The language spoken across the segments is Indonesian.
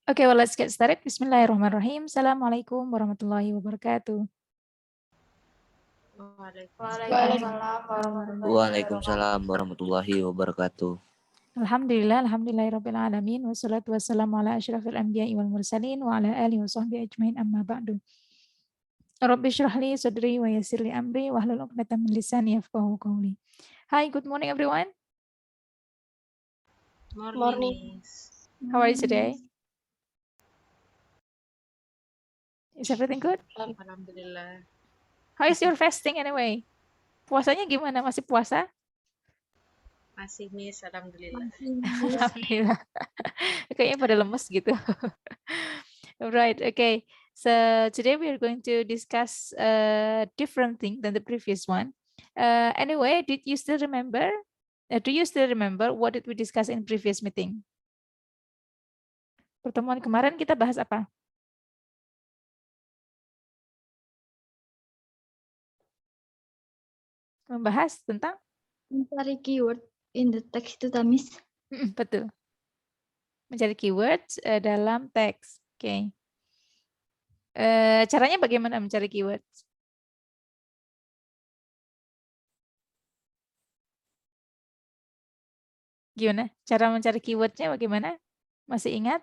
Okay, well, let's get started. Bismillahirrahmanirrahim. Assalamualaikum warahmatullahi wabarakatuh. Waalaikumsalam warahmatullahi wabarakatuh. Alhamdulillahirabbil alamin wassalatu wassalamu ala asyrafil anbiya'i wal mursalin wa ala alihi wa sahbihi ajmain amma ba'du. Rabbi shrah li sadri wa yassir li amri wahlul 'uqdatam min lisani yafqahu qawli. Hi, good morning everyone. Morning. How are you today? Is everything good? Alhamdulillah. How is your fasting anyway? Puasanya gimana? Masih puasa? Masih Miss, alhamdulillah. Alhamdulillah. Kayaknya pada lemes gitu. Right, okay. So today we are going to discuss a different thing than the previous one. Anyway, do you still remember what did we discuss in previous meeting? Pertemuan kemarin kita bahas apa? Membahas tentang mencari keyword in the text itu, Miss. Betul. Mencari keywords dalam teks. Oke. Caranya bagaimana mencari keywords? Gimana? Cara mencari keywordnya bagaimana? Masih ingat?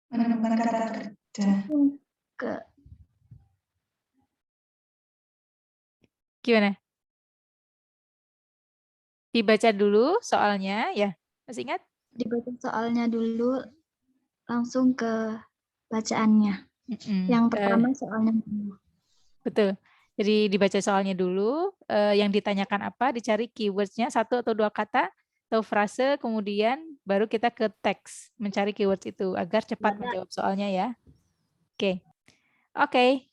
Menemukan kata kerja. Gimana? Dibaca dulu soalnya, ya. Masih ingat? Dibaca soalnya dulu, langsung ke bacaannya. Yang pertama soalnya dulu. Betul. Jadi dibaca soalnya dulu, yang ditanyakan apa, dicari keywordnya 1 atau 2 kata, atau frase, kemudian baru kita ke teks, mencari keywords itu, agar cepat menjawab soalnya ya. Oke. Oke,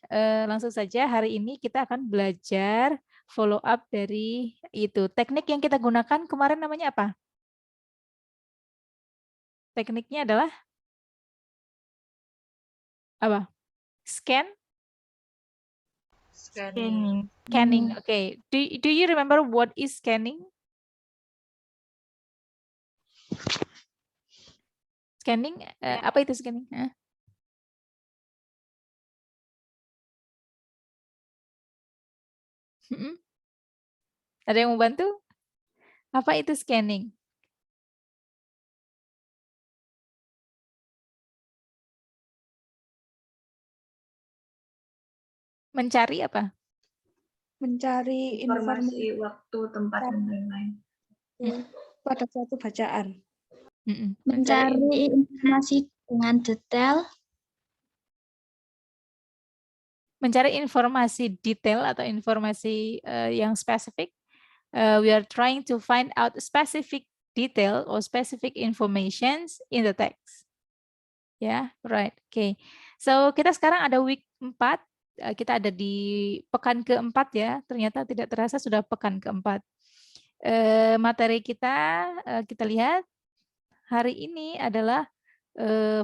langsung saja hari ini kita akan belajar follow up dari itu. Teknik yang kita gunakan kemarin namanya apa? Tekniknya adalah apa? Scanning. Okay. Do you remember what is scanning? Scanning, apa itu scanning? Ada yang mau bantu? Apa itu scanning? Mencari apa? Mencari informasi waktu, tempat, dan lain-lain. Pada suatu bacaan. Mencari informasi dengan detail. Mencari informasi detail atau informasi yang spesifik. We are trying to find out specific detail or specific informations in the text. Ya, right. Okay. So kita sekarang ada week 4. Kita ada di pekan keempat ya. Ternyata tidak terasa sudah pekan keempat. Materi kita lihat hari ini adalah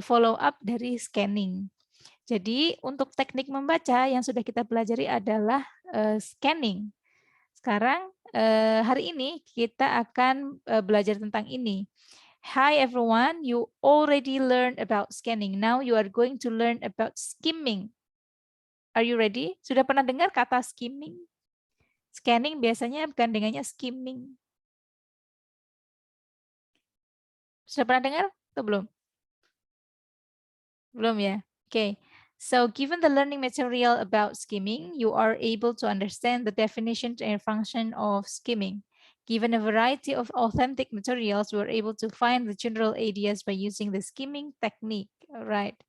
follow up dari scanning. Jadi untuk teknik membaca yang sudah kita pelajari adalah scanning. Sekarang hari ini kita akan belajar tentang ini. Hi everyone, you already learned about scanning. Now you are going to learn about skimming. Are you ready? Sudah pernah dengar kata skimming? Scanning biasanya gandengannya skimming. Sudah pernah dengar atau belum? Belum ya? Okay. So given the learning material about skimming, you are able to understand the definition and function of skimming. Given a variety of authentic materials, we are able to find the general ideas by using the skimming technique. Alright.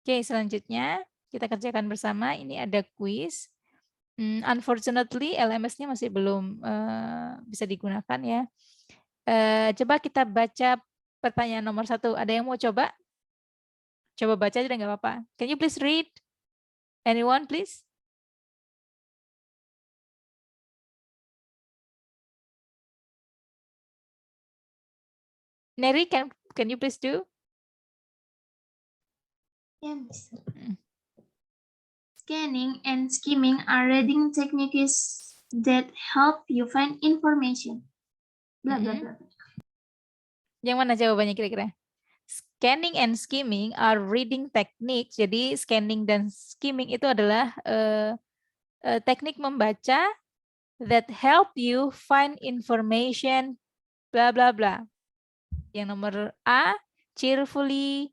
Oke, selanjutnya kita kerjakan bersama. Ini ada quiz. Unfortunately, LMS-nya masih belum bisa digunakan ya. Coba kita baca pertanyaan nomor 1. Ada yang mau coba? Coba baca aja nggak apa-apa. Can you please read? Anyone, please? Neri, can you please do? Yes. Scanning and skimming are reading techniques that help you find information. Blah, blah, blah. Yang mana jawabannya kira-kira? Scanning and skimming are reading techniques. Jadi scanning dan skimming itu adalah teknik membaca that help you find information bla bla bla. Yang nomor A, cheerfully,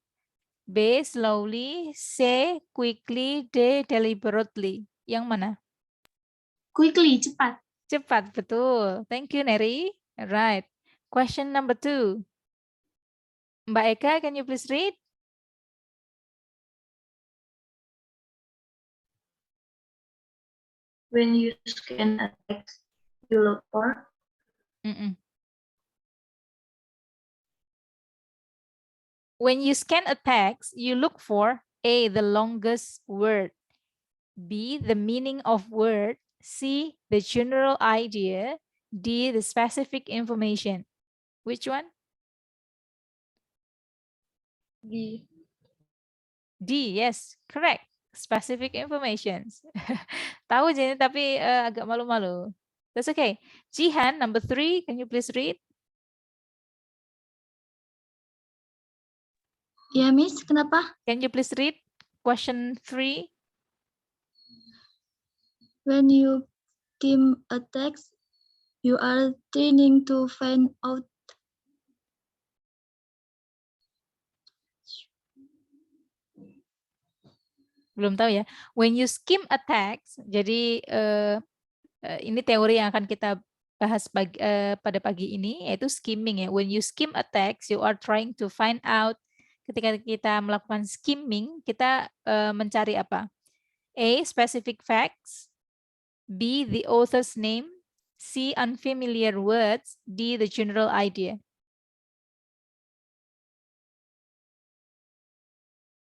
B, slowly, C, quickly, D, deliberately. Yang mana? Quickly, cepat. Cepat, betul. Thank you, Neri. Alright. Question number 2. Mbak Eka, can you please read? When you scan a text, you look for When you scan a text, you look for A, the longest word, B, the meaning of word, C, the general idea, D, the specific information. Which one? D. D, yes, correct. Specific informations. Tahu jadi tapi agak malu-malu. That's okay. Jihan, number 3, can you please read? Ya, Miss, kenapa? Can you please read question 3? When you skim a text, you are trying to find out. Belum tahu ya. When you skim a text, jadi ini teori yang akan kita bahas pada pagi ini, yaitu skimming ya. When you skim a text, you are trying to find out. Ketika kita melakukan skimming, kita mencari apa? A, specific facts. B, the author's name. C, unfamiliar words. D, the general idea.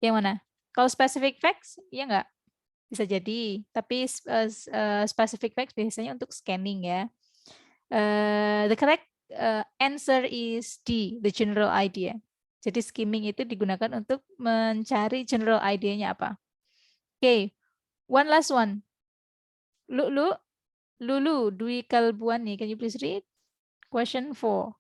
Yang mana? Kalau specific facts, ya nggak? Bisa jadi. Tapi specific facts biasanya untuk scanning ya. The correct answer is D, the general idea. Jadi skimming itu digunakan untuk mencari general idea-nya apa. Okay, one last one. Lulu Dwi Kalbuani, can you please read? Question 4.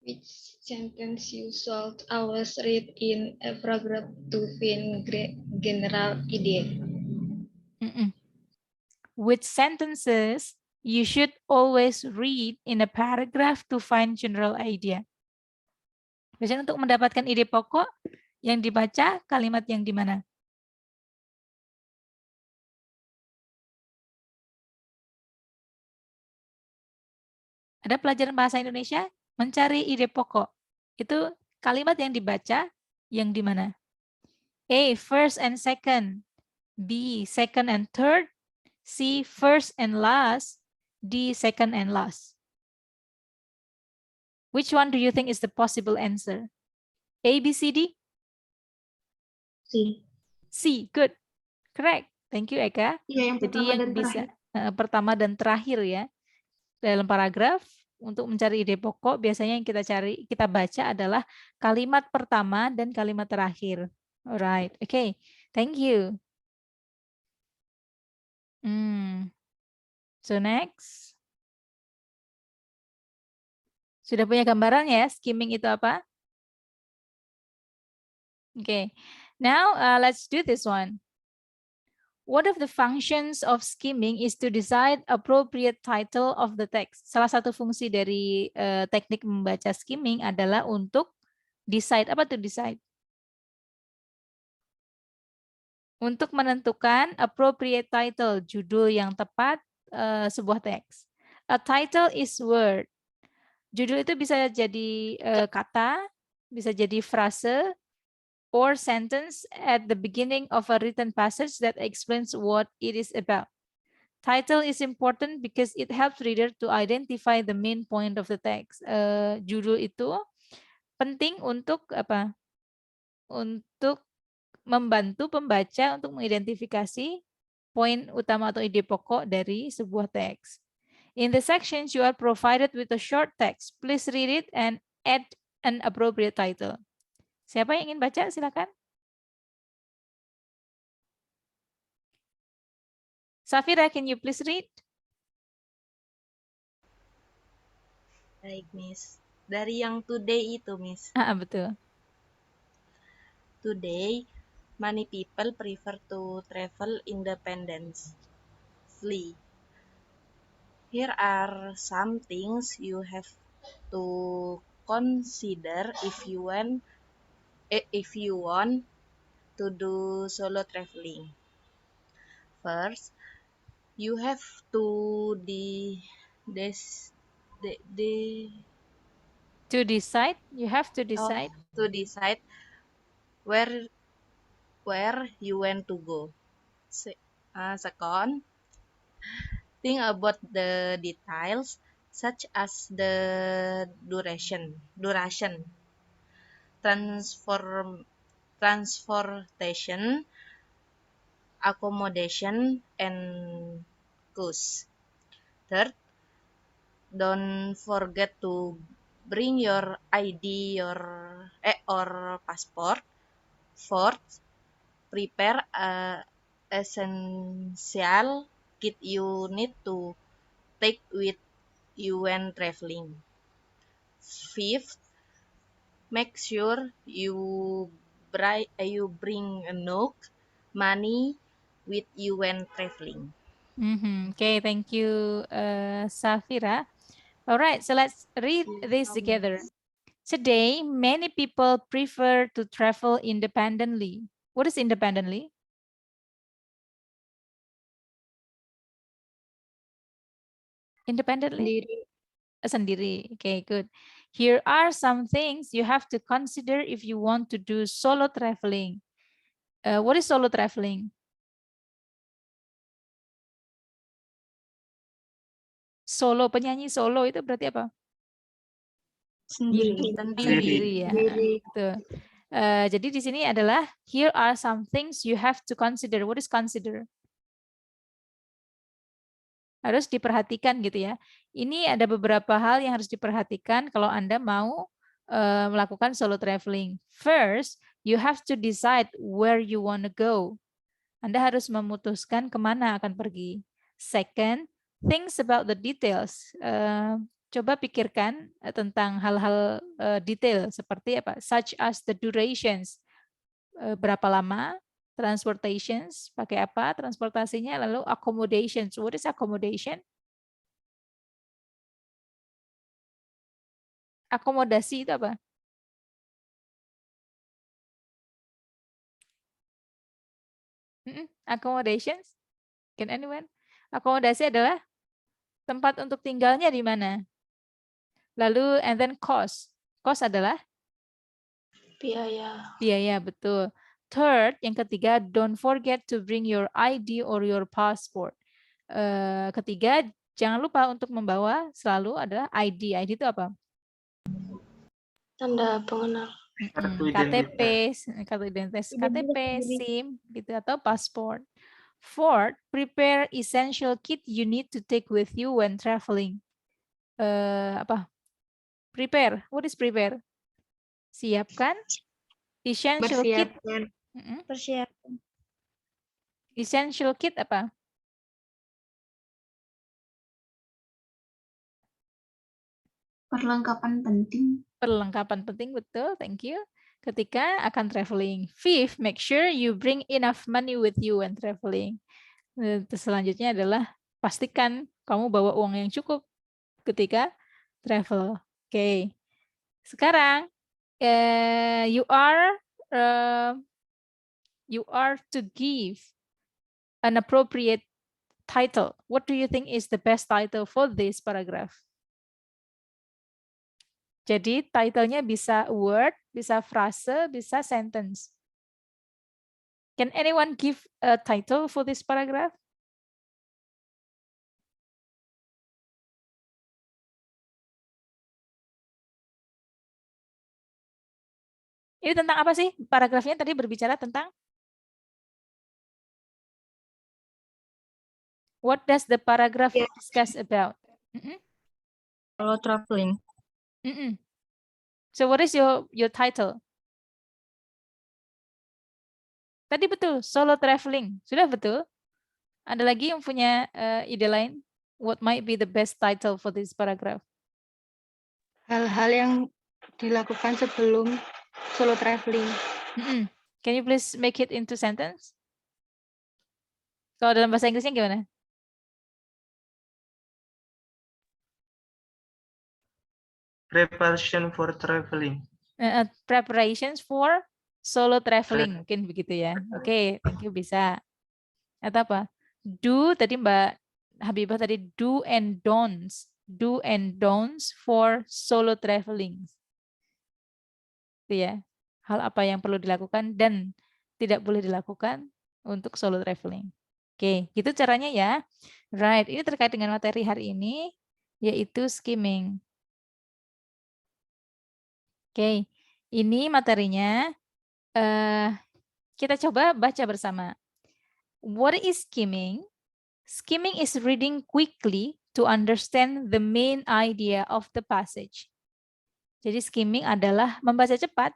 Which sentence you should always read in a paragraph to find general idea? Which sentences you should always read in a paragraph to find general idea? Biasanya untuk mendapatkan ide pokok yang dibaca, kalimat yang di mana? Ada pelajaran bahasa Indonesia, mencari ide pokok. Itu kalimat yang dibaca, yang di mana? A, first and second. B, second and third. C, first and last. D, second and last. Which one do you think is the possible answer? A, B, C, D? C. C, good. Correct. Thank you, Eka. Iya, yang Jadi pertama yang dan bisa terakhir. pertama dan terakhir ya. Dalam paragraf, untuk mencari ide pokok, biasanya yang kita baca adalah kalimat pertama dan kalimat terakhir. Alright, okay. Thank you. So next. Sudah punya gambaran ya, skimming itu apa? Okay. Now let's do this one. One of the functions of skimming is to decide appropriate title of the text. Salah satu fungsi dari teknik membaca skimming adalah untuk decide. Apa tuh decide? Untuk menentukan appropriate title, judul yang tepat sebuah teks. A title is word. Judul itu bisa jadi kata, bisa jadi frase, or sentence at the beginning of a written passage that explains what it is about. Title is important because it helps reader to identify the main point of the text. Judul itu penting untuk apa? Untuk membantu pembaca untuk mengidentifikasi poin utama atau ide pokok dari sebuah teks. In the sections you are provided with a short text. Please read it and add an appropriate title. Siapa yang ingin baca? Silakan. Safira, can you please read? Baik, Miss. Dari yang today itu, Miss. Betul. Today, many people prefer to travel independently. Here are some things you have to consider if you want to do solo traveling. First, you have to decide. You have to decide. decide where you want to go. Second, think about the details such as the duration, transportation, accommodation, and cost. Third, don't forget to bring your ID or passport. Fourth, prepare essential kit you need to take with you when traveling. Fifth, make sure you bring enough money with you when traveling. Okay, thank you, Safira. All right, so let's read this together. Today, many people prefer to travel independently. What is independently? Independently? Sendiri. Okay, good. Here are some things you have to consider if you want to do solo traveling. What is solo traveling? Solo, penyanyi solo itu berarti apa? Sendiri ya. Gitu. Jadi di sini adalah here are some things you have to consider. What is consider? Harus diperhatikan gitu ya. Ini ada beberapa hal yang harus diperhatikan kalau Anda mau melakukan solo traveling. First, you have to decide where you want to go. Anda harus memutuskan kemana akan pergi. Second, things about the details. Coba pikirkan tentang hal-hal detail seperti apa? Such as the durations. Berapa lama? Transportations, pakai apa transportasinya? Lalu accommodations. What is accommodation? Akomodasi itu apa? Accommodations? Can anyone? Akomodasi adalah tempat untuk tinggalnya di mana? Lalu and then cost. Cost adalah? Biaya. Biaya, betul. Third, yang ketiga, don't forget to bring your ID or your passport. Ketiga, jangan lupa untuk membawa selalu adalah ID. ID itu apa? Tanda pengenal. KTP, kartu identitas, KTP, SIM, gitu atau pasport. Fourth, prepare essential kit you need to take with you when traveling. Prepare. What is prepare? Siapkan. Essential kit. Persiapan. Essential kit apa? Perlengkapan penting. Perlengkapan penting, betul. Thank you. Ketika akan traveling. Fifth, make sure you bring enough money with you when traveling. Selanjutnya adalah pastikan kamu bawa uang yang cukup ketika travel. Oke. Sekarang you are to give an appropriate title. What do you think is the best title for this paragraph? Jadi title-nya bisa word, bisa frase, bisa sentence. Can anyone give a title for this paragraph? Ini tentang apa sih? Paragrafnya tadi berbicara tentang what does the paragraph discuss about? Solo traveling. So what is your title? Tadi betul, solo traveling. Sudah betul? Ada lagi yang punya ide lain? What might be the best title for this paragraph? hal-hal yang dilakukan sebelum solo traveling. Can you please make it into sentence? Kalau dalam bahasa Inggrisnya gimana? Preparation for traveling. Preparations for solo traveling, mungkin begitu ya. Oke, thank you, bisa. Atau apa? Do, tadi Mbak Habibah tadi do and don'ts. Do and don'ts for solo traveling. Itu ya. Hal apa yang perlu dilakukan dan tidak boleh dilakukan untuk solo traveling. Oke, gitu caranya ya. Right, ini terkait dengan materi hari ini, yaitu skimming. Oke, ini materinya. Kita coba baca bersama. What is skimming? Skimming is reading quickly to understand the main idea of the passage. Jadi skimming adalah membaca cepat,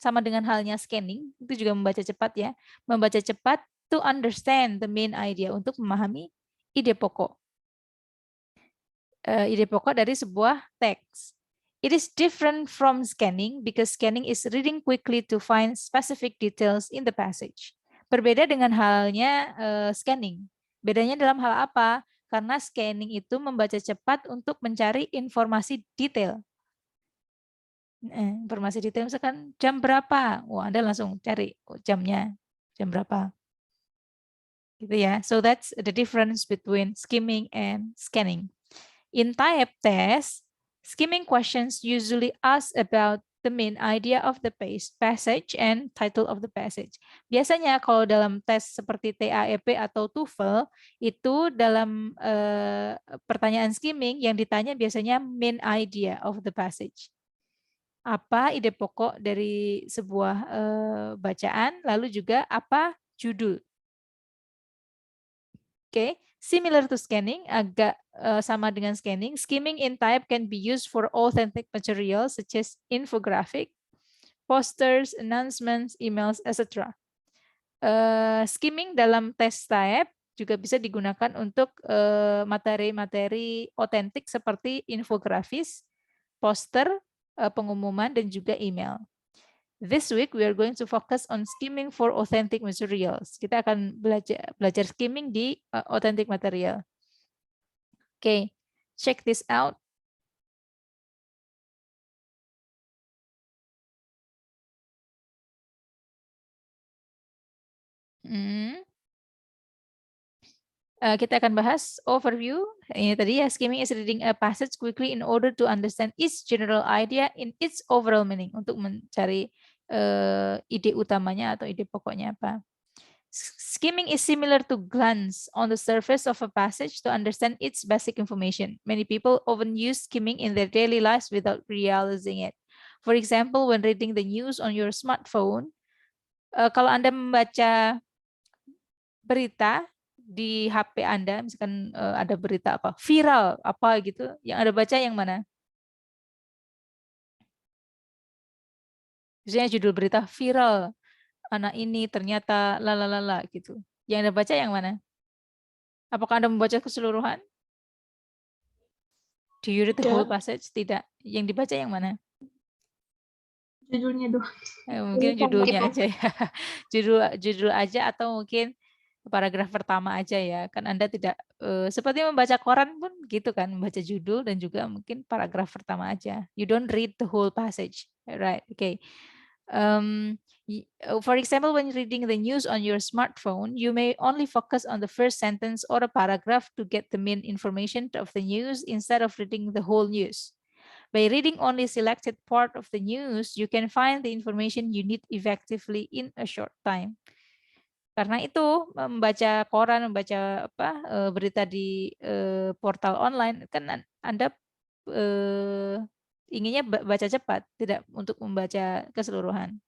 sama dengan halnya scanning, itu juga membaca cepat ya. Membaca cepat to understand the main idea, untuk memahami ide pokok. Ide pokok dari sebuah teks. It is different from scanning because scanning is reading quickly to find specific details in the passage. Berbeda dengan halnya scanning. Bedanya dalam hal apa? Karena scanning itu membaca cepat untuk mencari informasi detail. Informasi detail misalkan jam berapa? Wah, Anda langsung cari jamnya, jam berapa. Gitu ya. So that's the difference between skimming and scanning. In type test, skimming questions usually ask about the main idea of the passage and title of the passage. Biasanya kalau dalam tes seperti TAEP atau TOEFL, itu dalam pertanyaan skimming yang ditanya biasanya main idea of the passage. Apa ide pokok dari sebuah bacaan, lalu juga apa judul. Oke. Similar to scanning, agak sama dengan scanning, skimming in type can be used for authentic materials such as infographic, posters, announcements, emails, etc. Skimming dalam test type juga bisa digunakan untuk materi-materi otentik seperti infografis, poster, pengumuman, dan juga email. This week we are going to focus on skimming for authentic materials. Kita akan belajar skimming di authentic material. Okay, check this out. Kita akan bahas overview. Ini tadi ya, skimming is reading a passage quickly in order to understand its general idea in its overall meaning. Untuk mencari ide utamanya atau ide pokoknya apa. Skimming is similar to glance on the surface of a passage to understand its basic information. Many people often use skimming in their daily lives without realizing it. For example, when reading the news on your smartphone, kalau Anda membaca berita di HP Anda, misalkan ada berita apa, viral apa gitu, yang Anda baca yang mana? Misalnya judul berita viral, anak ini ternyata lalalala gitu. Yang Anda baca yang mana? Apakah Anda membaca keseluruhan? Do you read the whole passage? Tidak. Yang dibaca yang mana? Judulnya doang. Mungkin judulnya aja ya. Judul aja atau mungkin paragraf pertama aja ya. Kan Anda tidak seperti membaca koran pun gitu kan, membaca judul dan juga mungkin paragraf pertama aja. You don't read the whole passage. Right. Okay. For example, when reading the news on your smartphone, you may only focus on the first sentence or a paragraph to get the main information of the news instead of reading the whole news. By reading only selected part of the news, you can find the information you need effectively in a short time. Karena itu membaca koran, membaca berita di portal online, kan Anda inginnya baca cepat, tidak untuk membaca keseluruhan.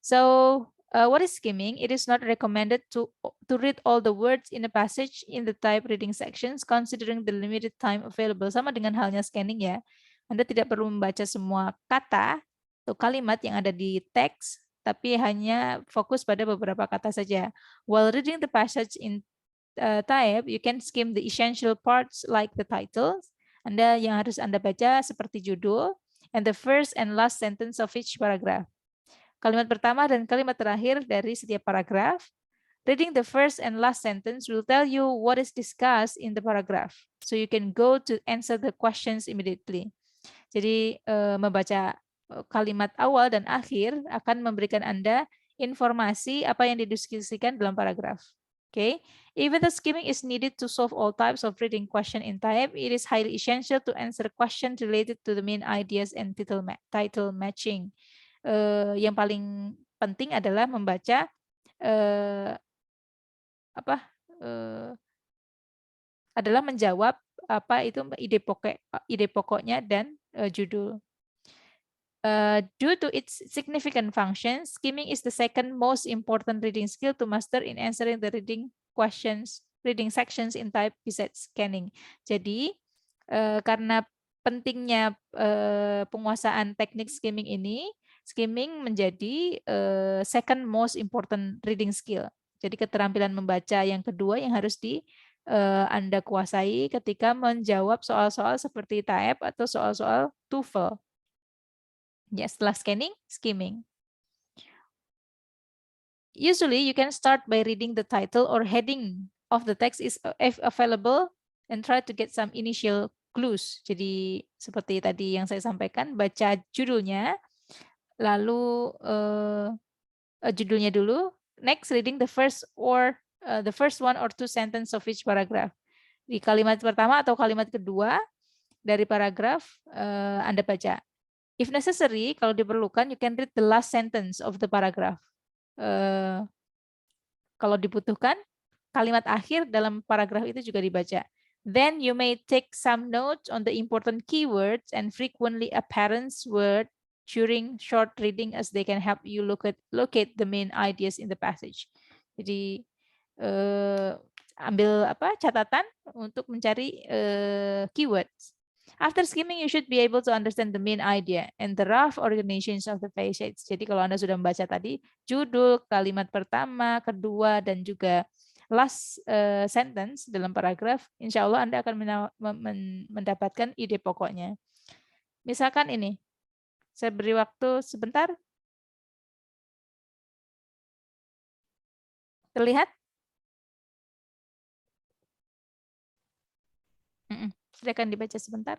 So, what is skimming? It is not recommended to read all the words in a passage in the type reading sections, considering the limited time available. Sama dengan halnya scanning ya. Anda tidak perlu membaca semua kata atau kalimat yang ada di teks, tapi hanya fokus pada beberapa kata saja. While reading the passage in type, you can skim the essential parts like the titles, Anda yang harus Anda baca seperti judul and the first and last sentence of each paragraph. Kalimat pertama dan kalimat terakhir dari setiap paragraf. Reading the first and last sentence will tell you what is discussed in the paragraph. So you can go to answer the questions immediately. Jadi membaca kalimat awal dan akhir akan memberikan Anda informasi apa yang didiskusikan dalam paragraf. Okay, even though skimming is needed to solve all types of reading question in type, it is highly essential to answer questions related to the main ideas and title matching. Yang paling penting adalah membaca adalah menjawab apa itu ide pokoknya dan judul. Due to its significant function, skimming is the second most important reading skill to master in answering the reading sections in type besides scanning. Jadi karena pentingnya penguasaan teknik skimming ini, skimming menjadi second most important reading skill. Jadi keterampilan membaca yang kedua yang harus Anda kuasai ketika menjawab soal-soal seperti type atau soal-soal TOEFL. Ya, setelah scanning, skimming. Usually, you can start by reading the title or heading of the text if available and try to get some initial clues. Jadi, seperti tadi yang saya sampaikan, baca judulnya, lalu judulnya dulu. Next, reading the first one or two sentence of each paragraph. Di kalimat pertama atau kalimat kedua dari paragraf Anda baca. If necessary, kalau diperlukan, you can read the last sentence of the paragraph. Kalau dibutuhkan, kalimat akhir dalam paragraf itu juga dibaca. Then you may take some notes on the important keywords and frequently apparent words during short reading as they can help you locate the main ideas in the passage. Jadi ambil catatan untuk mencari keywords. After skimming, you should be able to understand the main idea and the rough organizations of the passages. Jadi kalau Anda sudah membaca tadi judul, kalimat pertama, kedua, dan juga last sentence dalam paragraf, insya Allah Anda akan mendapatkan ide pokoknya. Misalkan ini, saya beri waktu sebentar. Terlihat? Silakan dibaca sebentar.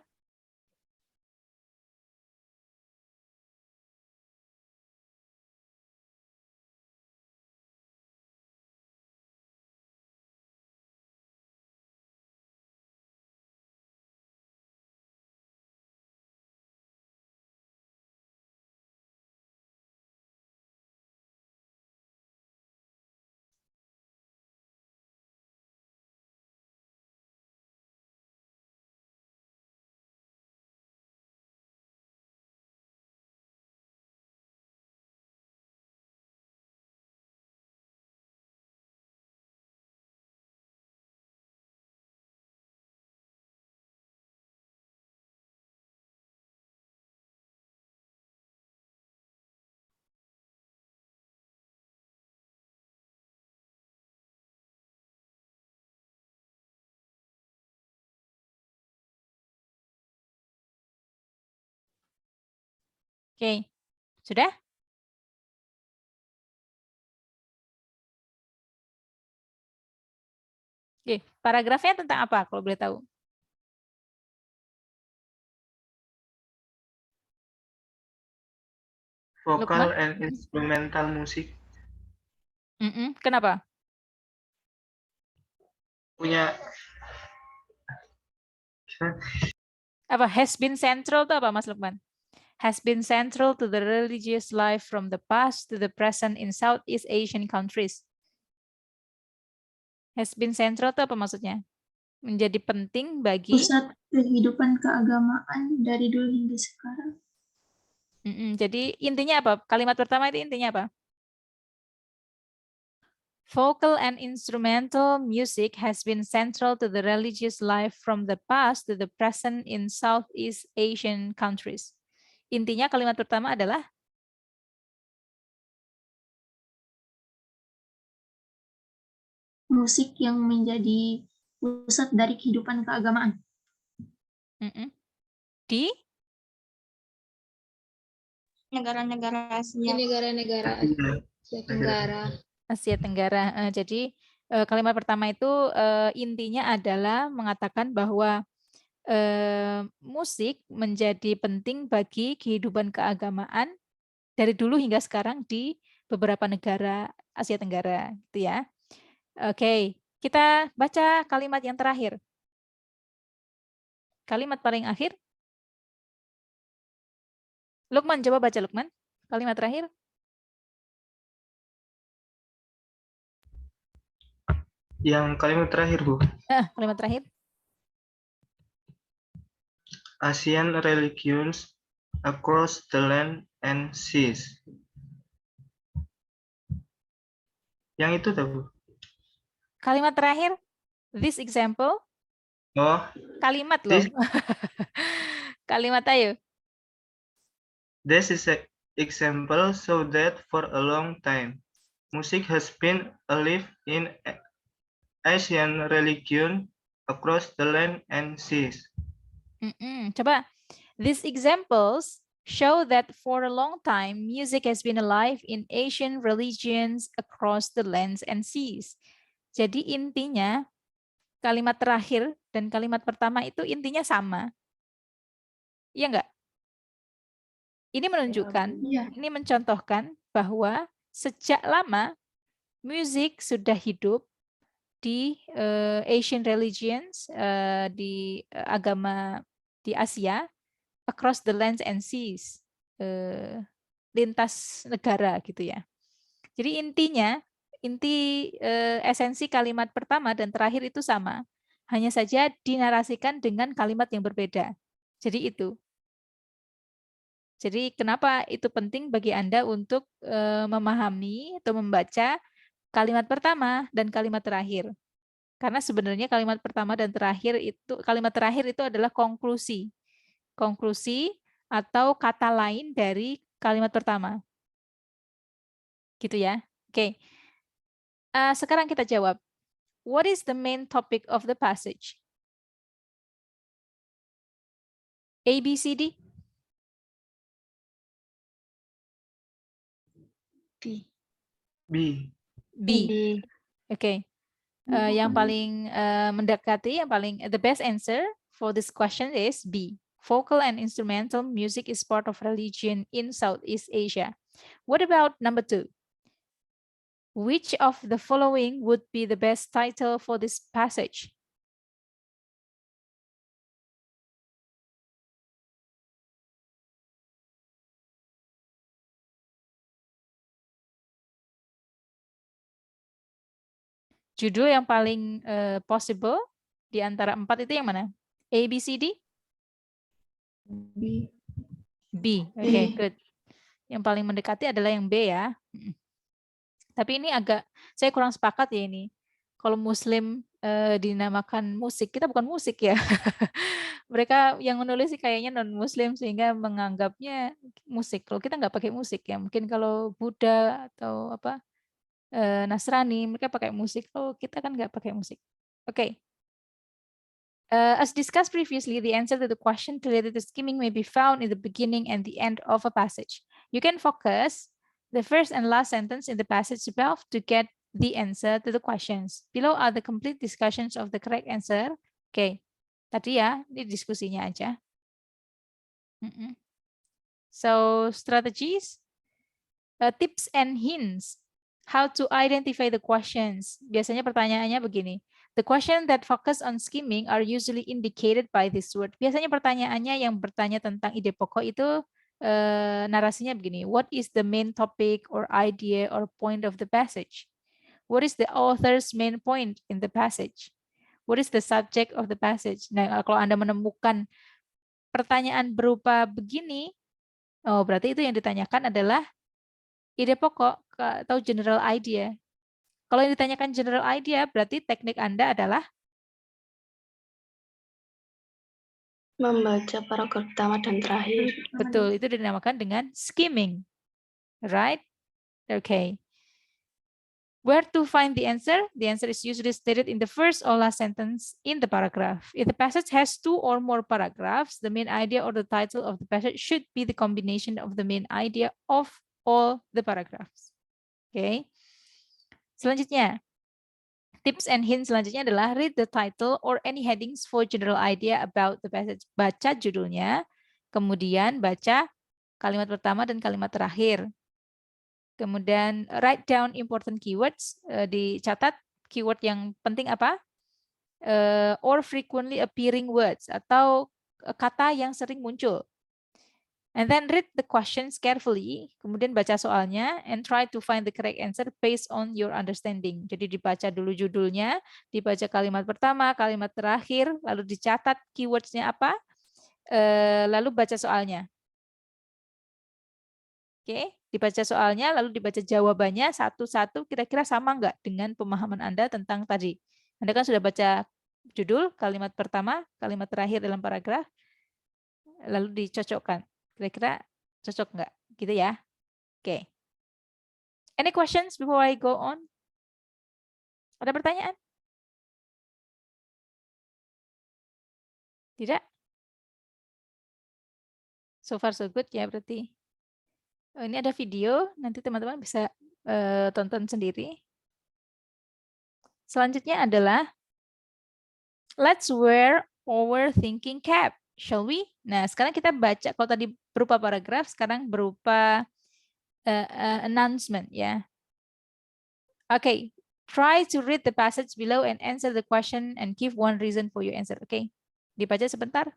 Oke, sudah? Oke, paragrafnya tentang apa kalau boleh tahu? Vocal and instrumental music. Kenapa? Punya Apa has been central itu apa, Mas Lukman? Has been central to the religious life from the past to the present in Southeast Asian countries. Has been central itu apa maksudnya? Menjadi penting bagi pusat kehidupan keagamaan dari dulu hingga sekarang. Jadi intinya apa? Kalimat pertama itu intinya apa? Vocal and instrumental music has been central to the religious life from the past to the present in Southeast Asian countries. Intinya kalimat pertama adalah musik yang menjadi pusat dari kehidupan keagamaan. Di Negara-negara Di Asia. negara-negara Asia Tenggara. Asia Tenggara. Jadi kalimat pertama itu intinya adalah mengatakan bahwa musik menjadi penting bagi kehidupan keagamaan dari dulu hingga sekarang di beberapa negara Asia Tenggara, gitu ya. Oke, kita baca kalimat yang terakhir. Kalimat paling akhir. Lukman, coba baca Lukman. Kalimat terakhir. Yang kalimat terakhir, Bu. Kalimat terakhir. Asian religions across the land and seas. Yang itu tuh, Bu. Kalimat terakhir. This example. Oh, Kalimat loh. Kalimat ayo. this is an example so that for a long time, music has been alive in Asian religion across the land and seas. Coba, these examples show that for a long time, music has been alive in Asian religions across the lands and seas. Jadi intinya, kalimat terakhir dan kalimat pertama itu intinya sama. Iya enggak? Ini menunjukkan, ini mencontohkan bahwa sejak lama, musik sudah hidup di Asian religions, di agama di Asia, across the lands and seas, lintas negara gitu ya. Jadi intinya, esensi kalimat pertama dan terakhir itu sama, hanya saja dinarasikan dengan kalimat yang berbeda. Jadi itu. Jadi kenapa itu penting bagi Anda untuk memahami atau membaca kalimat pertama dan kalimat terakhir. Karena sebenarnya kalimat pertama dan kalimat terakhir itu adalah konklusi. Konklusi atau kata lain dari kalimat pertama. Gitu ya. Oke. Sekarang kita jawab. What is the main topic of the passage? A, B, C, D? B. B. Oke. Yang paling mendekati, the best answer for this question is B. Vocal and instrumental music is part of religion in Southeast Asia. What about number 2? Which of the following would be the best title for this passage? Judul yang paling possible di antara 4 itu yang mana? A, B, C, D? B. B. Oke, good. Yang paling mendekati adalah yang B ya. Tapi ini saya kurang sepakat ya ini. Kalau Muslim dinamakan musik, kita bukan musik ya. Mereka yang menulis sih kayaknya non-Muslim sehingga menganggapnya musik. Kalau kita nggak pakai musik ya, mungkin kalau Buddha atau apa Nasrani mereka pakai musik. Oh, kita kan nggak pakai musik. Oke. As discussed previously, the answer to the question related to skimming may be found in the beginning and the end of a passage. You can focus the first and last sentence in the passage above to get the answer to the questions. Below are the complete discussions of the correct answer. Oke. Tadi ya, ini diskusinya aja. So, strategies, tips and hints. How to identify the questions. Biasanya pertanyaannya begini. The question that focus on skimming are usually indicated by this word. Biasanya pertanyaannya yang bertanya tentang ide pokok itu narasinya begini. What is the main topic or idea or point of the passage? What is the author's main point in the passage? What is the subject of the passage? Nah, kalau Anda menemukan pertanyaan berupa begini, oh berarti itu yang ditanyakan adalah ide pokok atau general idea. Kalau yang ditanyakan general idea, berarti teknik Anda adalah Membaca paragraf pertama dan terakhir. betul, itu dinamakan dengan skimming. Right? Okay. Where to find the answer? The answer is usually stated in the first or last sentence in the paragraph. If the passage has 2 or more paragraphs, the main idea or the title of the passage should be the combination of the main idea of all the paragraphs. Oke. Selanjutnya, tips and hints selanjutnya adalah read the title or any headings for general idea about the passage. Baca judulnya, kemudian baca kalimat pertama dan kalimat terakhir. Kemudian write down important keywords, dicatat keyword yang penting apa, or frequently appearing words, atau kata yang sering muncul. And then read the questions carefully, kemudian baca soalnya, and try to find the correct answer based on your understanding. Jadi dibaca dulu judulnya, dibaca kalimat pertama, kalimat terakhir, lalu dicatat keywordsnya apa, lalu baca soalnya. Oke, dibaca soalnya, lalu dibaca jawabannya satu-satu, kira-kira sama nggak dengan pemahaman Anda tentang tadi. Anda kan sudah baca judul, kalimat pertama, kalimat terakhir dalam paragraf, lalu dicocokkan. Kira-kira cocok nggak? Gitu ya. Oke. Any questions before I go on? Ada pertanyaan? Tidak? So far so good ya berarti. Ini ada video, nanti teman-teman bisa tonton sendiri. Selanjutnya adalah let's wear our thinking cap, shall we? Nah, sekarang kita baca, kalau tadi berupa paragraf, sekarang berupa announcement ya. Okay, try to read the passage below and answer the question and give one reason for your answer. Okay, dibaca sebentar.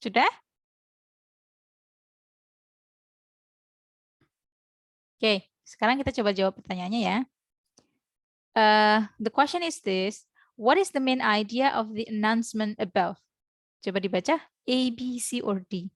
Sudah? Oke, sekarang kita coba jawab pertanyaannya ya. The question is this, what is the main idea of the announcement above? Coba dibaca, A, B, C, or D.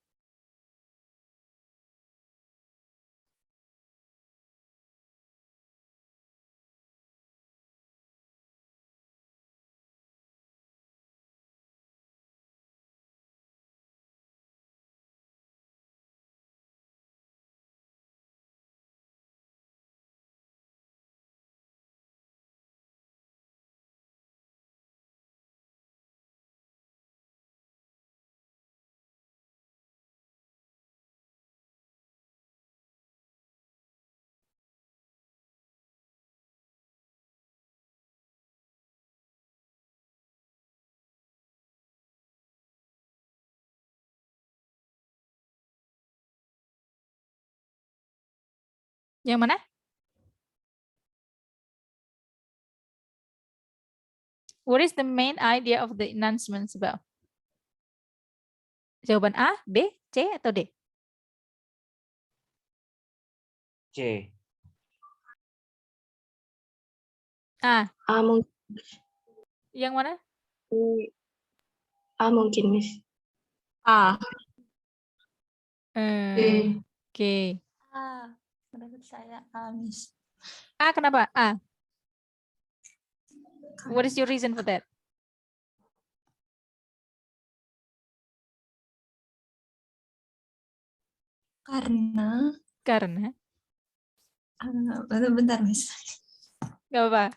Yang mana? What is the main idea of the announcements above? Jawaban A, B, C, atau D? C. A. A mungkin. Yang mana? A mungkin, Miss. A. Oke. Menurut saya Miss. A, kenapa? A. What is your reason for that? Karena bentar Miss. Gak apa-apa.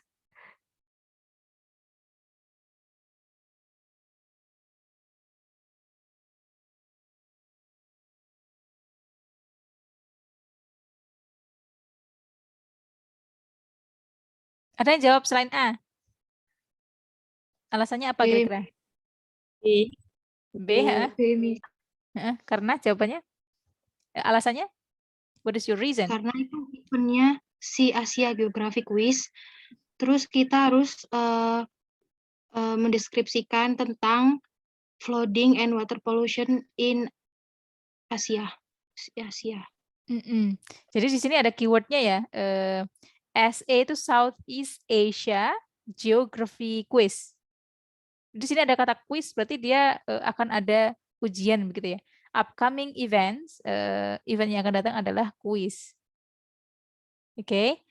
Ada yang jawab selain A? Alasannya apa B. kira-kira? B. B, ha? Karena jawabannya? Alasannya? What is your reason? Karena itu eventnya si Asia Geographic Quiz. Terus kita harus mendeskripsikan tentang flooding and water pollution in Asia. Jadi di sini ada keywordnya ya. SA itu Southeast Asia Geography Quiz. Di sini ada kata quiz, berarti dia akan ada ujian begitu ya. Upcoming events, event yang akan datang adalah quiz. Oke.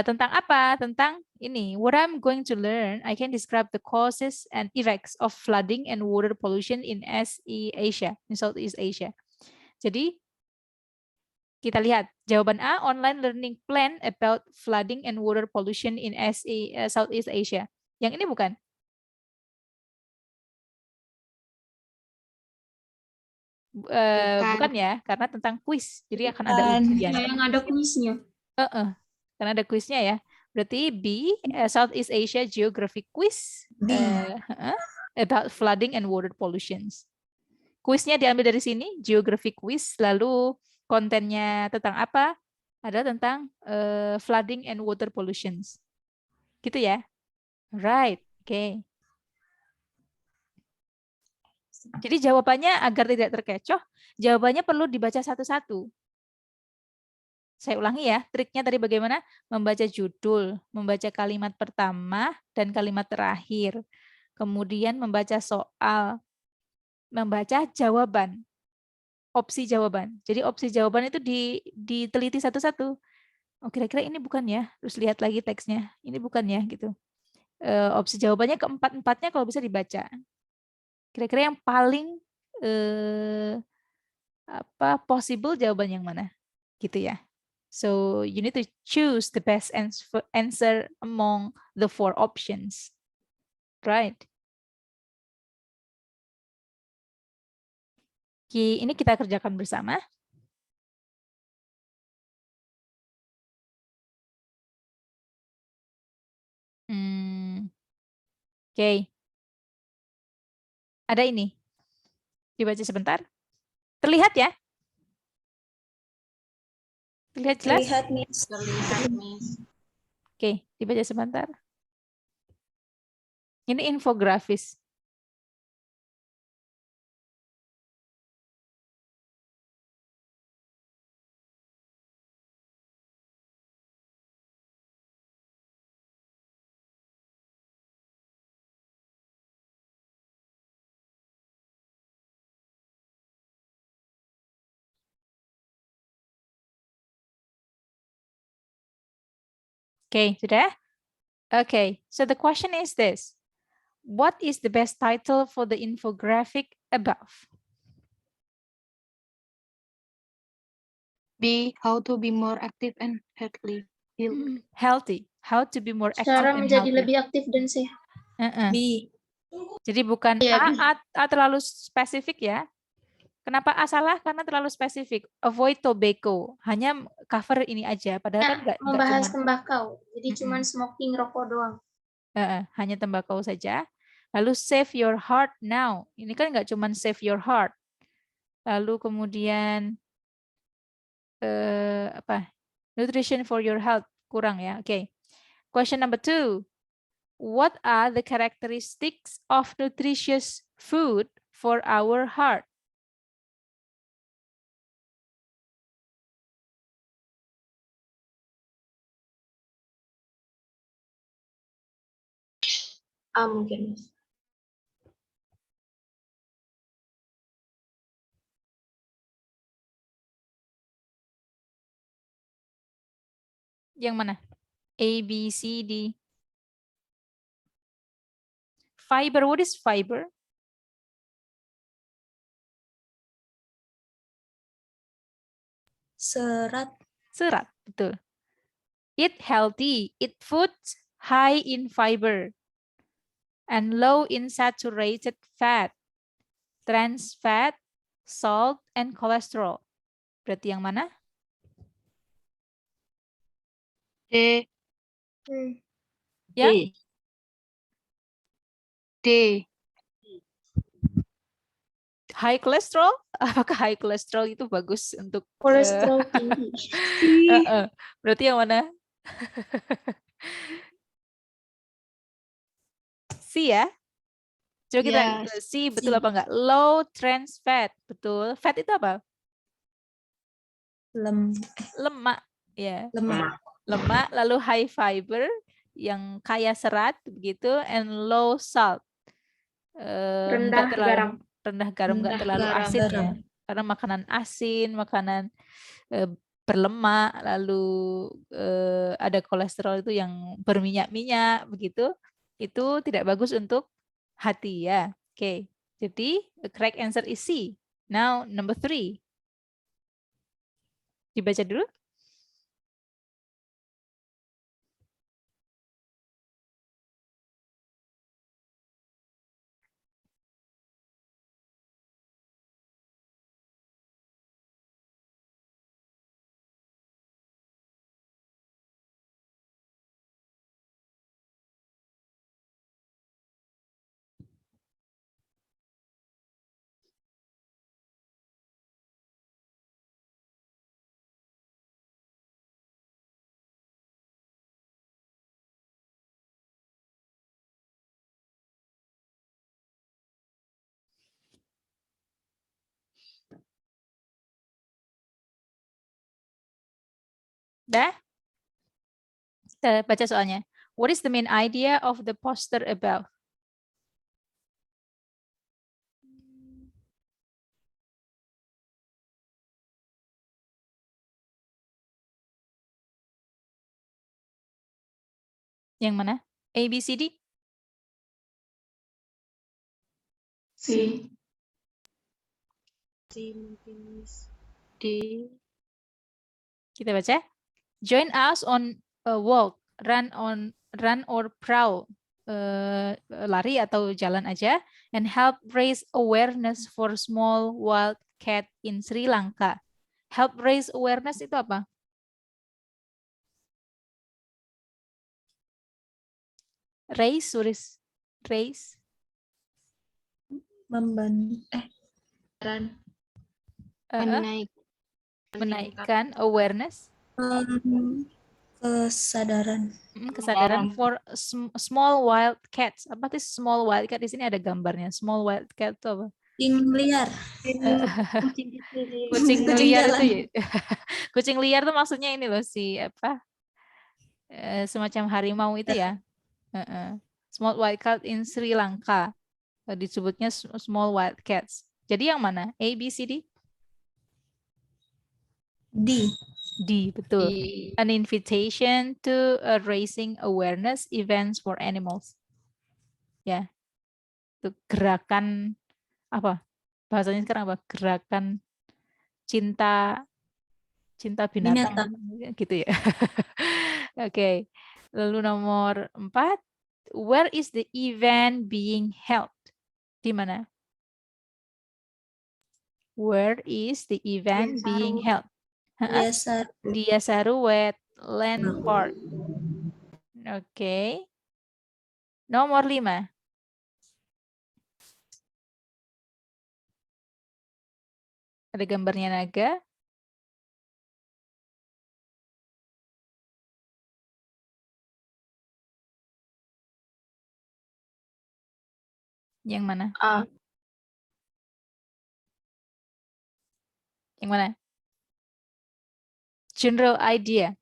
Tentang apa? Tentang ini. What I'm going to learn, I can describe the causes and effects of flooding and water pollution in SE Asia, in Southeast Asia. Jadi kita lihat jawaban A, online learning plan about flooding and water pollution in SE Southeast Asia. Yang ini bukan? Bukan ya, karena tentang kuis. Jadi akan ada ujian. Yang ada kuisnya. Karena ada kuisnya ya. Berarti B, Southeast Asia Geography Quiz about flooding and water pollutions. Kuisnya diambil dari sini, Geography Quiz. Lalu kontennya tentang apa? Ada tentang flooding and water pollutions. Gitu ya. Right. Oke. Jadi jawabannya agar tidak terkecoh, jawabannya perlu dibaca satu-satu. Saya ulangi ya, triknya tadi bagaimana? Membaca judul, membaca kalimat pertama dan kalimat terakhir. Kemudian membaca soal, membaca jawaban, opsi jawaban. Jadi opsi jawaban itu diteliti satu-satu. Oh, kira-kira ini bukan ya? Terus lihat lagi teksnya, ini bukan ya gitu. Opsi jawabannya keempat-empatnya kalau bisa dibaca. Kira-kira yang paling possible jawaban yang mana? Gitu ya. So you need to choose the best answer among the 4 options. Right. Oke, ini kita kerjakan bersama. Oke. Ada ini. Dibaca sebentar. Terlihat ya? Terlihat jelas? Terlihat, Miss. Terlihat, Miss. Oke, dibaca sebentar. Ini infografis. Okay, sudah? Okay, so the question is this. What is the best title for the infographic above? B. How to be more active and healthy. Healthy. How to be more active Cara and menjadi healthy. lebih aktif dan sehat. B. Jadi bukan A terlalu spesifik ya. Kenapa A salah? Karena terlalu spesifik. Avoid tobacco. Hanya cover ini aja. Padahal kan nggak Membahas cuma tembakau. Jadi cuma smoking rokok doang. hanya tembakau saja. Lalu save your heart now. Ini kan nggak cuma save your heart. Lalu kemudian nutrition for your health kurang ya. Oke. Question number 2. What are the characteristics of nutritious food for our heart? A mungkin, Mas. Yang mana? A, B, C, D. Fiber, what is fiber? Serat. Serat, betul. Eat healthy. Eat foods high in fiber and low in saturated fat, trans fat, salt, and cholesterol. Berarti yang mana? D. Ya? D. High cholesterol? Apakah high cholesterol itu bagus untuk Kolesterol tinggi. berarti yang mana? C ya? Coba kita Yes. C betul apa enggak? Low trans fat, betul. Fat itu apa? Lemak, ya. Lemak, lalu high fiber yang kaya serat begitu, and low salt. Enggak terlalu garam. rendah garam, enggak terlalu asin ya. Karena makanan asin, makanan berlemak, lalu ada kolesterol itu yang berminyak-minyak begitu, itu tidak bagus untuk hati ya. Oke, jadi the correct answer is C. Now number 3. Dibaca dulu. Dah? Kita baca soalnya. What is the main idea of the poster above? Yang mana? A, B, C, D? C. C mungkin, Miss. D. Kita baca. Join us on a walk, run or prowl. Lari atau jalan aja, and help raise awareness for small wild cat in Sri Lanka. Help raise awareness itu apa? Raise. Menaikkan awareness. Kesadaran for small wild cats. Apa sih small wild cat? Di sini ada gambarnya. Small wild cat itu apa? Kucing liar. Kucing liar itu ya. Kucing liar tuh maksudnya ini loh, si apa? Semacam harimau itu ya. Small wild cat in Sri Lanka. Disebutnya small wild cats. Jadi yang mana? A, B, C, D? D, betul. An invitation to raising awareness events for animals. Ya. Itu gerakan apa? Bahasanya sekarang apa? Gerakan cinta binatang. Gitu ya. Oke. Lalu nomor 4, where is the event being held? Di mana? Where is the event being held? Diasaru Wetland Park. Oke. Nomor 5. Ada gambarnya naga. Yang mana? Yang mana? General idea.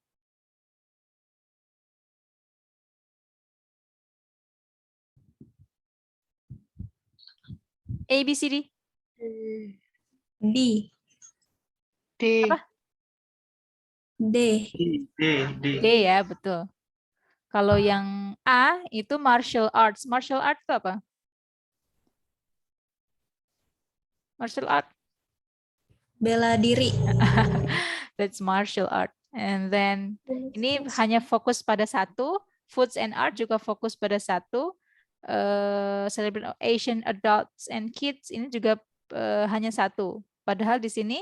A, B, C, D. D. Apa? D ya, betul. Kalau yang A itu martial arts. Martial art itu apa? Martial art. Bela diri. That's martial art. And then ini hanya fokus pada satu. Foods and art juga fokus pada satu. Celebrate Asian adults and kids ini juga hanya satu. Padahal di sini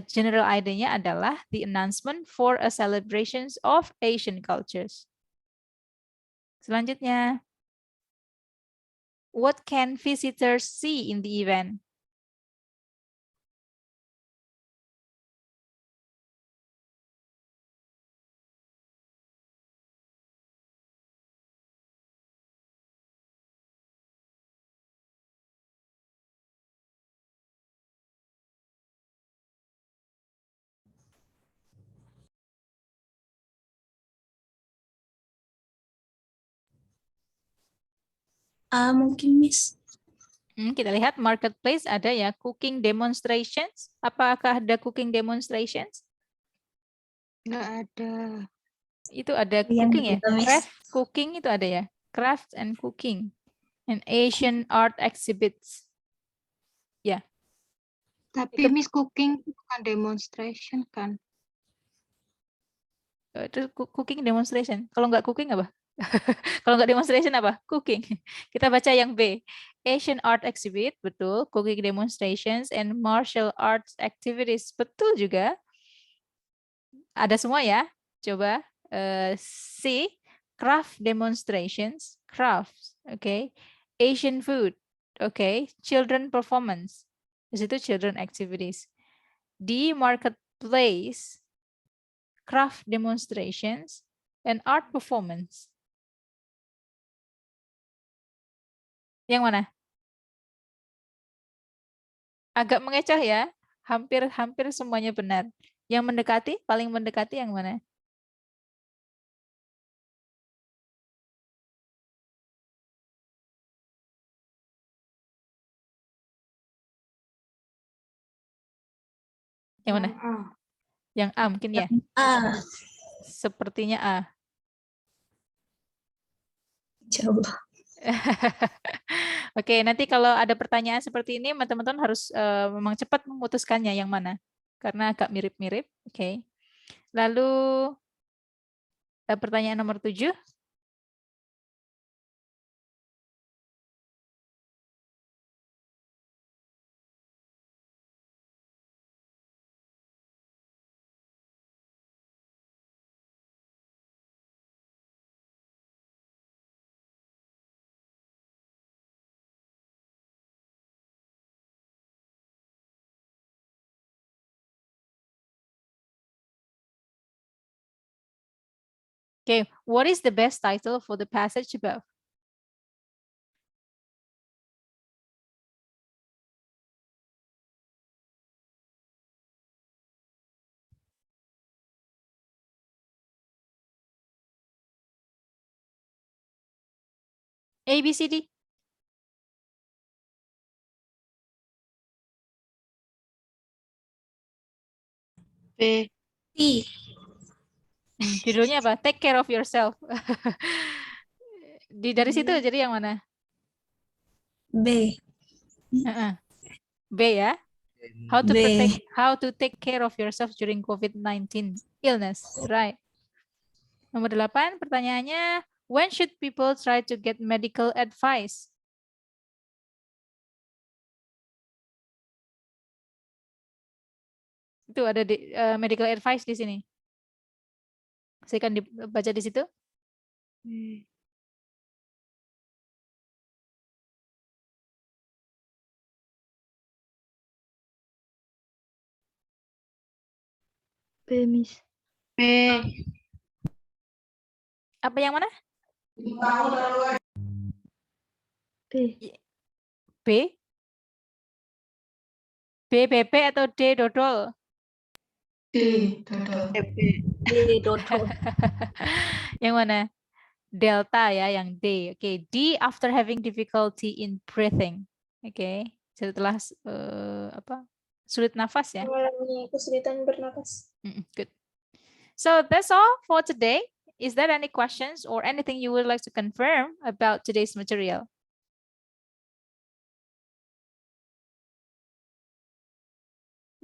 general idea-nya adalah the announcement for a celebrations of Asian cultures. Selanjutnya, what can visitors see in the event? Mungkin Miss. Kita lihat marketplace ada ya, cooking demonstrations. Apakah ada cooking demonstrations? Nggak ada. Itu ada Yang cooking ya, kita, Miss. craft cooking itu ada ya, craft and cooking, and Asian art exhibits. Ya, Tapi Itu- Miss cooking bukan demonstration kan? itu cooking demonstration. Kalau nggak cooking apa? Kalau nggak demonstration apa? Cooking. Kita baca yang B. Asian art exhibit, betul. Cooking demonstrations and martial arts activities, betul juga. Ada semua ya. Coba C. Craft demonstrations, crafts, okay. Asian food, okay. Children performance, di situ children activities. D. Marketplace, craft demonstrations, and art performance. Yang mana? Agak mengecoh ya. Hampir semuanya benar. Yang mendekati, paling mendekati yang mana? Yang mana? Yang A mungkin ya. Sepertinya A. Coba. Oke, nanti kalau ada pertanyaan seperti ini, teman-teman harus memang cepat memutuskannya yang mana. Karena agak mirip-mirip. Oke. Lalu pertanyaan nomor 7. Okay, what is the best title for the passage above? A, B, C, D. B. I. Judulnya apa? Take care of yourself. Dari situ jadi yang mana? B. B ya. How to take care of yourself during COVID-19 illness, right? Nomor 8 pertanyaannya, when should people try to get medical advice? Itu ada di medical advice di sini. Saya akan dibaca di situ. B, Miss. B. Apa yang mana? B. B? BPP atau D dodol? Yang mana? Delta ya, yang D. Oke, D after having difficulty in breathing. Oke, setelah sulit nafas ya. Mengalami kesulitan bernapas. Good. So that's all for today. Is there any questions or anything you would like to confirm about today's material?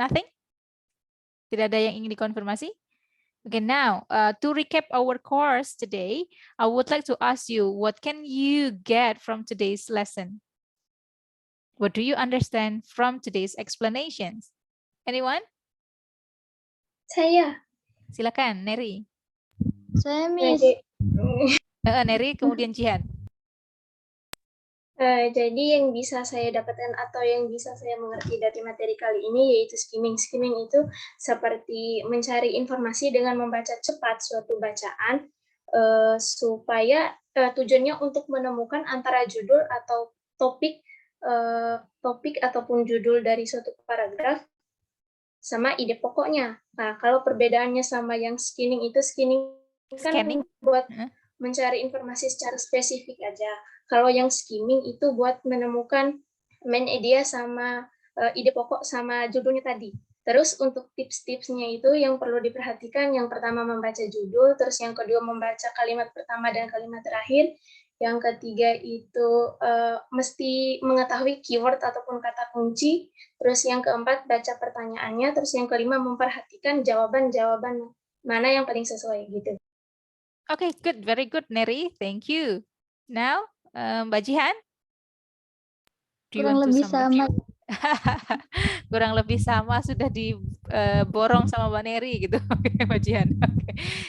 Nothing? Tidak ada yang ingin dikonfirmasi? Okay, now to recap our course today, I would like to ask you, what can you get from today's lesson? What do you understand from today's explanations? Anyone? Saya. Silakan, Neri. Saya, Miss. Neri, kemudian Jihan. Jadi yang bisa saya dapatkan atau yang bisa saya mengerti dari materi kali ini yaitu skimming. Skimming itu seperti mencari informasi dengan membaca cepat suatu bacaan supaya tujuannya untuk menemukan antara judul atau topik ataupun judul dari suatu paragraf sama ide pokoknya. Nah, kalau perbedaannya sama yang skimming itu kan buat mencari informasi secara spesifik aja. Kalau yang skimming itu buat menemukan main idea sama ide pokok sama judulnya tadi. Terus untuk tips-tipsnya itu yang perlu diperhatikan, yang pertama membaca judul, terus yang kedua membaca kalimat pertama dan kalimat terakhir, yang ketiga itu mesti mengetahui keyword ataupun kata kunci, terus yang keempat baca pertanyaannya, terus yang kelima memperhatikan jawaban-jawaban mana yang paling sesuai gitu. Okay, good, very good, Neri. Thank you. Now, Mbak Jihan, Kurang lebih sama. Kurang lebih sama, sudah diborong sama Mbak Neri gitu. Mbak Jihan.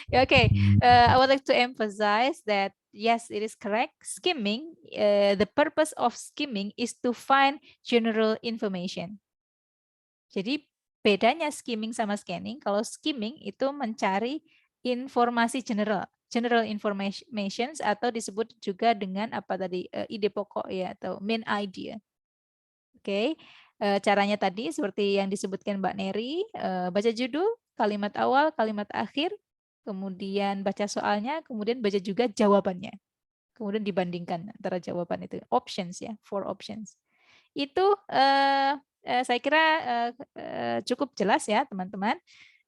Okay. I would like to emphasize that yes, it is correct. Skimming, the purpose of skimming is to find general information. Jadi bedanya skimming sama scanning, kalau skimming itu mencari informasi general informations atau disebut juga dengan apa tadi ide pokok ya atau main idea. Oke, caranya tadi seperti yang disebutkan Mbak Neri, baca judul, kalimat awal, kalimat akhir, kemudian baca soalnya, kemudian baca juga jawabannya. Kemudian dibandingkan antara jawaban itu, options ya, 4 options. Itu saya kira cukup jelas ya teman-teman.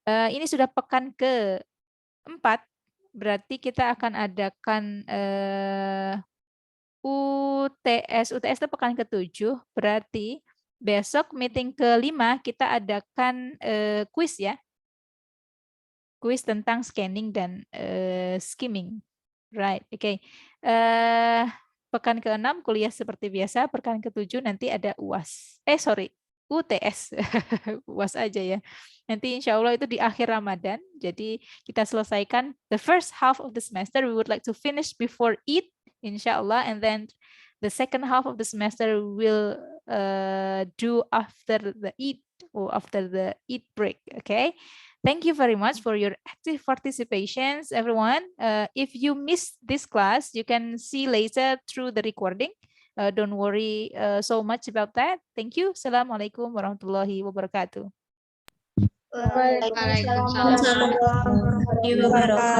Ini sudah pekan ke-4, berarti kita akan adakan UTS itu pekan ke-7, berarti besok meeting ke-5 kita adakan kuis ya. Kuis tentang scanning dan skimming. Right, oke. Pekan ke-6 kuliah seperti biasa, pekan ke-7 nanti ada UAS. UTS. UAS aja ya. Nanti insya Allah itu di akhir Ramadan. Jadi kita selesaikan the first half of the semester. We would like to finish before Eid, insya Allah. And then the second half of the semester will do after the Eid or after the Eid break. Okay. Thank you very much for your active participations, everyone. If you missed this class, you can see later through the recording. Don't worry so much about that. Thank you. Assalamualaikum warahmatullahi wabarakatuh. Waalaikumsalam warahmatullahi wabarakatuh.